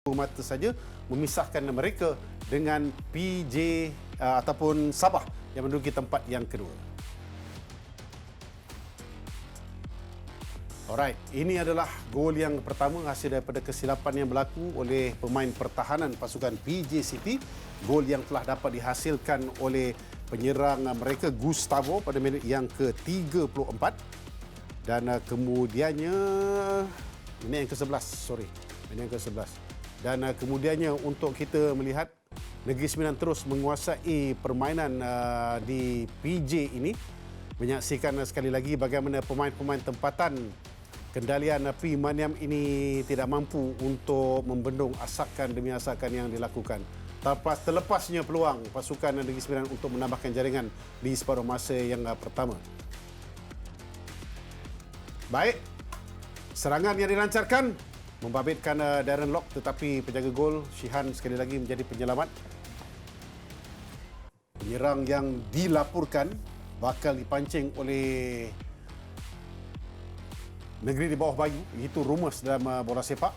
mata saja memisahkan mereka dengan PJ ataupun Sabah yang menduduki tempat yang kedua. Alright, ini adalah gol yang pertama hasil daripada kesilapan yang berlaku oleh pemain pertahanan pasukan PJ City. Gol yang telah dapat dihasilkan oleh penyerang mereka Gustavo pada minit yang ke-34 dan kemudiannya minit yang ke-11, minit yang ke-11. Dan kemudiannya untuk kita melihat Negeri Sembilan terus menguasai permainan di PJ ini. Menyaksikan sekali lagi bagaimana pemain-pemain tempatan kendalian P. Maniam ini tidak mampu untuk membendung asakan demi asakan yang dilakukan. Terlepasnya peluang pasukan Negeri Sembilan untuk menambahkan jaringan di separuh masa yang pertama. Baik, serangan yang dilancarkan membabitkan Darren Lock, tetapi penjaga gol Shihan sekali lagi menjadi penyelamat. Penyerang yang dilaporkan bakal dipancing oleh negeri di bawah bayu, itu rumus dalam bola sepak.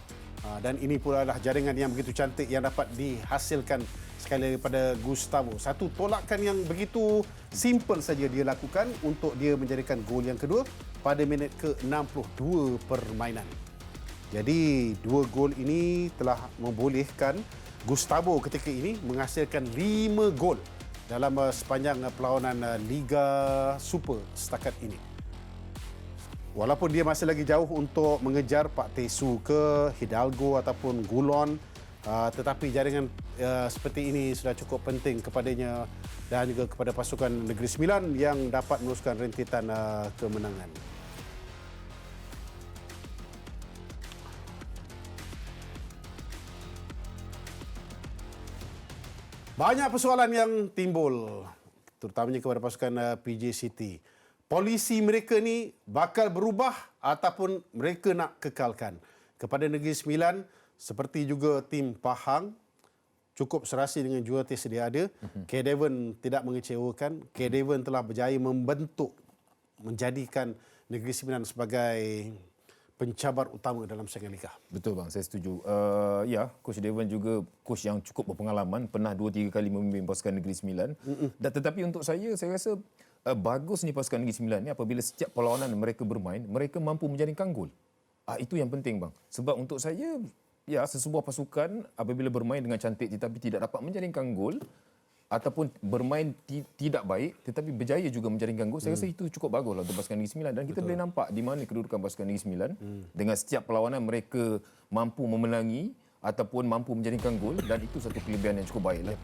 Dan ini pula adalah jaringan yang begitu cantik yang dapat dihasilkan sekali daripada Gustavo. Satu tolakan yang begitu simple saja dia lakukan untuk dia menjadikan gol yang kedua pada minit ke-62 permainan. Jadi dua gol ini telah membolehkan Gustavo ketika ini menghasilkan 5 gol dalam sepanjang perlawanan Liga Super setakat ini. Walaupun dia masih lagi jauh untuk mengejar Pak Tesu ke Hidalgo ataupun Gulon, tetapi jaringan seperti ini sudah cukup penting kepadanya dan juga kepada pasukan Negeri Sembilan yang dapat meneruskan rentetan kemenangan. Banyak persoalan yang timbul, terutamanya kepada pasukan PJ City. Polisi mereka ni bakal berubah ataupun mereka nak kekalkan. Kepada Negeri Sembilan, seperti juga tim Pahang, cukup serasi dengan juara sedia ada. K. Devon tidak mengecewakan. K. Devon telah berjaya menjadikan Negeri Sembilan sebagai pencabar utama dalam saingan liga. Betul bang, saya setuju. Coach Devon juga coach yang cukup berpengalaman, pernah 2-3 kali memimpin pasukan Negeri Sembilan. Tetapi untuk saya rasa bagus ni pasukan Negeri Sembilan ni apabila setiap perlawanan mereka bermain, mereka mampu menjaringkan gol. Itu yang penting bang. Sebab untuk saya, sesebuah pasukan apabila bermain dengan cantik tetapi tidak dapat menjaringkan gol, ataupun bermain tidak baik tetapi berjaya juga menjaringkan gol, saya rasa itu cukup baguslah untuk pasukan Negeri Sembilan. Dan kita boleh nampak di mana kedudukan pasukan Negeri Sembilan. Dengan setiap perlawanan mereka mampu memenangi ataupun mampu menjaringkan gol, dan itu satu kelebihan yang cukup baiklah.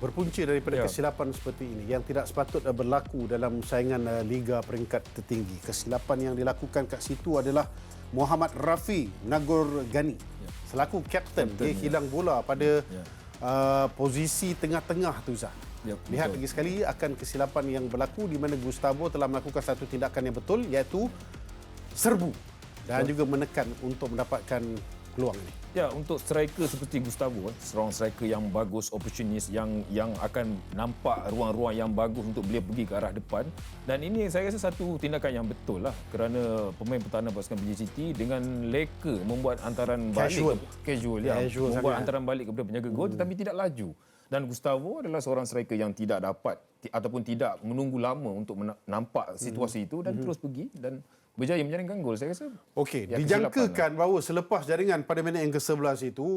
Berpunca daripada kesilapan seperti ini yang tidak sepatut berlaku dalam saingan liga peringkat tertinggi. Kesilapan yang dilakukan kat situ adalah Muhammad Rafi Nagor Gani. Selaku kapten, dia hilang bola pada posisi tengah-tengah tu, Zah. Lihat lagi sekali akan kesilapan yang berlaku di mana Gustavo telah melakukan satu tindakan yang betul, iaitu serbu dan juga menekan untuk mendapatkan peluang ini. Untuk striker seperti Gustavo, seorang striker yang bagus, opportunis, yang akan nampak ruang-ruang yang bagus untuk beliau pergi ke arah depan. Dan ini saya rasa satu tindakan yang betul lah, kerana pemain pertahanan pasukan PJ City dengan leka membuat hantaran balik casual, membuat hantaran balik kepada penjaga gol tetapi tidak laju. Dan Gustavo adalah seorang striker yang tidak dapat ataupun tidak menunggu lama untuk nampak situasi itu dan terus pergi dan berjaya menjaringkan gol. Saya rasa dijangkakan bahawa selepas jaringan pada minit yang ke-11 itu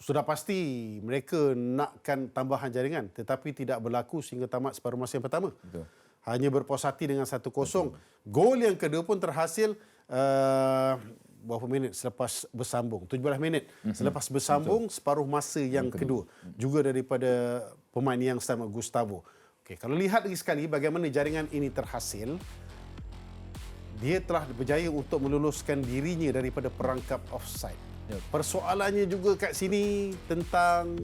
sudah pasti mereka nakkan tambahan jaringan, tetapi tidak berlaku sehingga tamat separuh masa yang pertama. Betul. Hanya berpuas hati dengan 1-0. Gol yang kedua pun terhasil berapa minit selepas bersambung? 17 minit selepas bersambung. Betul. Separuh masa yang kedua. Juga daripada pemain yang sama, Gustavo. Kalau lihat lagi sekali bagaimana jaringan ini terhasil, dia telah berjaya untuk meluluskan dirinya daripada perangkap offside. Persoalannya juga kat sini tentang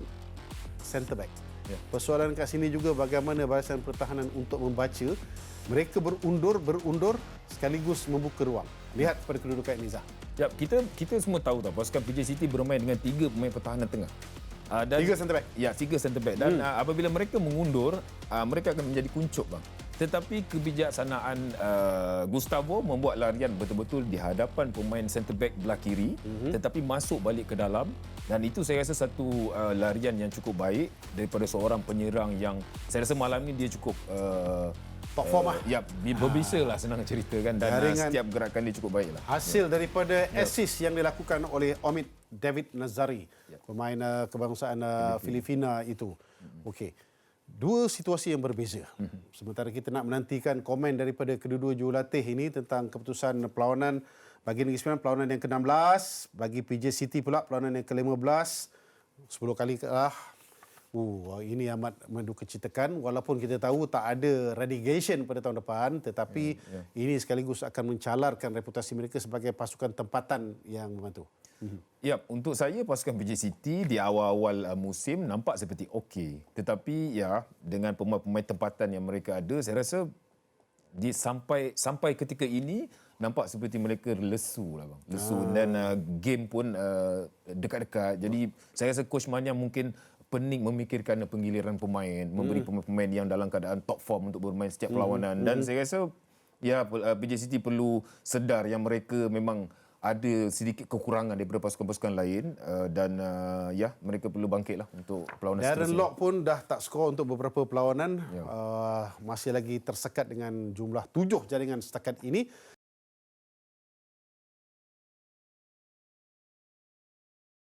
centre back. Persoalan kat sini juga bagaimana barisan pertahanan untuk membaca. Mereka berundur sekaligus membuka ruang. Lihat pada kedudukan ini, Zah. Kita semua tahu pasukan PJ City bermain dengan 3 pemain pertahanan tengah. 3 centre back. 3 centre back. Dan apabila mereka mengundur, mereka akan menjadi kuncup bang. Tetapi kebijaksanaan Gustavo membuat larian betul-betul di hadapan pemain centre back belah kiri, tetapi masuk balik ke dalam, dan itu saya rasa satu larian yang cukup baik daripada seorang penyerang yang saya rasa malam ni dia cukup Top form lah. ya, berbisa lah, senang cerita kan, dan Jaringan. setiap gerakan dia cukup baik lah. Hasil daripada assist yang dilakukan oleh Omid David Nazari, pemain kebangsaan Filipina itu. Okey. Dua situasi yang berbeza. Sementara kita nak menantikan komen daripada kedua-dua jurulatih ini tentang keputusan perlawanan bagi Negeri Sembilan, perlawanan yang ke-16, bagi PJ City pula perlawanan yang ke-15, 10 kali kalah. Ini amat mendukacitakan, walaupun kita tahu tak ada relegation pada tahun depan, tetapi ini sekaligus akan mencalarkan reputasi mereka sebagai pasukan tempatan yang membantu. Ya, untuk saya pasukan PJ City di awal-awal musim nampak seperti okey. Tetapi ya, dengan pemain-pemain tempatan yang mereka ada, saya rasa sampai ketika ini nampak seperti mereka lesu lah bang. Lesu dan game pun dekat-dekat. Jadi saya rasa coach Manyang mungkin pening memikirkan penggiliran pemain, memberi pemain-pemain yang dalam keadaan top form untuk bermain setiap perlawanan. Dan saya rasa ya PJ City perlu sedar yang mereka memang ada sedikit kekurangan daripada pasukan-pasukan lain, dan ya, mereka perlu bangkitlah untuk perlawanan Darren seterusnya. Lock pun dah tak skor untuk beberapa perlawanan. Masih lagi tersekat dengan jumlah 7 jaringan setakat ini.